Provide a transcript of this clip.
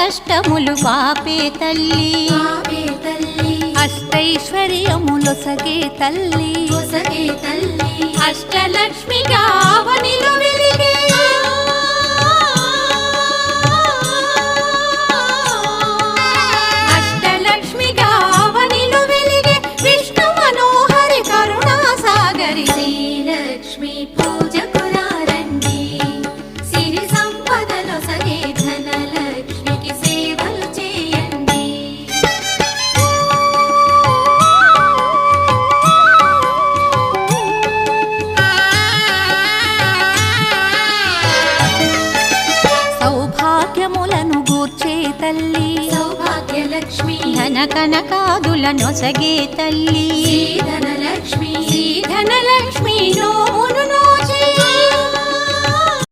కష్టములు పాపే తల్లి అష్టైశ్వర్యములొసగే తల్లి అష్టలక్ష్మిగా అవనిలో వెలిగే అష్టలక్ష్మిగా అవనిలో వెలిగే విష్ణు మనోహరి కరుణా సాగరి శ్రీలక్ష్మి పూజకురారండి సిరి సంపదలో సగే ధనలక్ష్మికి సేవలు చేయండి. సౌభాగ్యములను గూర్చే తల్లి సౌభాగ్యలక్ష్మి ధన కనకాదులనొసగే తల్లి ధనలక్ష్మి ధనలక్ష్మి నోమును